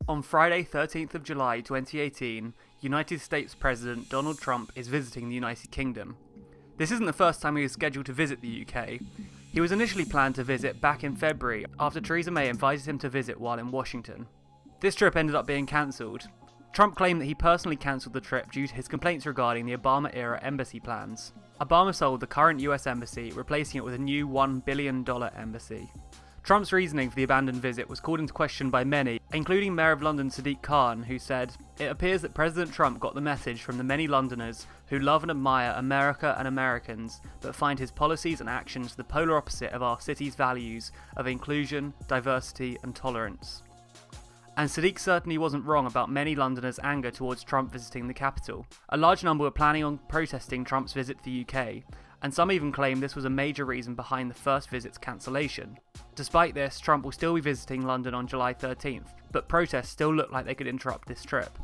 On Friday, 13th of July 2018, United States President Donald Trump is visiting the United Kingdom. This isn't the first time he was scheduled to visit the UK. He was initially planned to visit back in February after Theresa May invited him to visit while in Washington. This trip ended up being cancelled. Trump claimed that he personally cancelled the trip due to his complaints regarding the Obama-era embassy plans. Obama sold the current US embassy, replacing it with a new $1 billion embassy. Trump's reasoning for the abandoned visit was called into question by many, including Mayor of London Sadiq Khan, who said, "It appears that President Trump got the message from the many Londoners who love and admire America and Americans, but find his policies and actions the polar opposite of our city's values of inclusion, diversity and tolerance." And Sadiq certainly wasn't wrong about many Londoners' anger towards Trump visiting the capital. A large number were planning on protesting Trump's visit to the UK, and some even claim this was a major reason behind the first visit's cancellation. Despite this, Trump will still be visiting London on July 13th, but protests still look like they could interrupt this trip.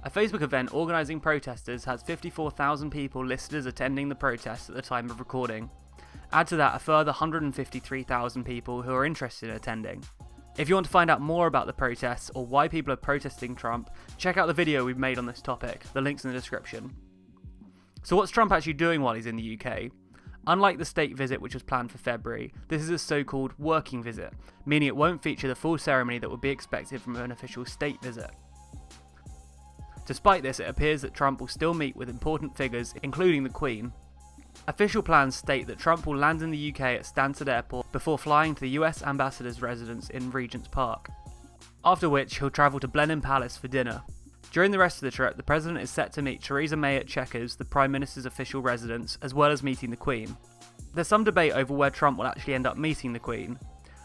A Facebook event organising protesters has 54,000 people listed as attending the protest at the time of recording. Add to that a further 153,000 people who are interested in attending. If you want to find out more about the protests or why people are protesting Trump, check out the video we've made on this topic, the link's in the description. So what's Trump actually doing while he's in the UK? Unlike the state visit which was planned for February, this is a so-called working visit, meaning it won't feature the full ceremony that would be expected from an official state visit. Despite this, it appears that Trump will still meet with important figures, including the Queen. Official plans state that Trump will land in the UK at Stansted Airport before flying to the US ambassador's residence in Regent's Park, after which he'll travel to Blenheim Palace for dinner. During the rest of the trip, the President is set to meet Theresa May at Chequers, the Prime Minister's official residence, as well as meeting the Queen. There's some debate over where Trump will actually end up meeting the Queen.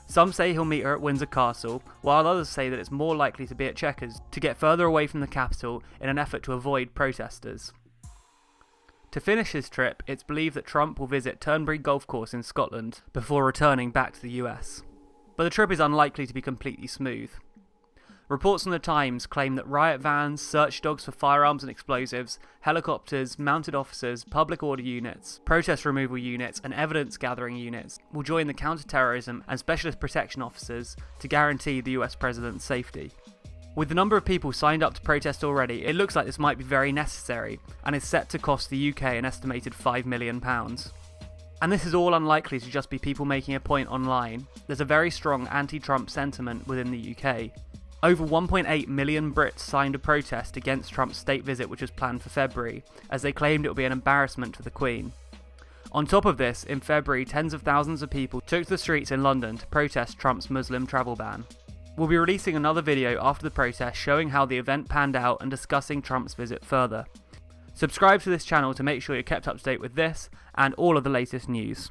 Some say he'll meet her at Windsor Castle, while others say that it's more likely to be at Chequers to get further away from the capital in an effort to avoid protesters. To finish his trip, it's believed that Trump will visit Turnberry Golf Course in Scotland before returning back to the US. But the trip is unlikely to be completely smooth. Reports from the Times claim that riot vans, search dogs for firearms and explosives, helicopters, mounted officers, public order units, protest removal units and evidence gathering units will join the counter-terrorism and specialist protection officers to guarantee the US president's safety. With the number of people signed up to protest already, it looks like this might be very necessary and is set to cost the UK an estimated £5 million. And this is all unlikely to just be people making a point online. There's a very strong anti-Trump sentiment within the UK. Over 1.8 million Brits signed a protest against Trump's state visit, which was planned for February, as they claimed it would be an embarrassment for the Queen. On top of this, in February, tens of thousands of people took to the streets in London to protest Trump's Muslim travel ban. We'll be releasing another video after the protest showing how the event panned out and discussing Trump's visit further. Subscribe to this channel to make sure you're kept up to date with this and all of the latest news.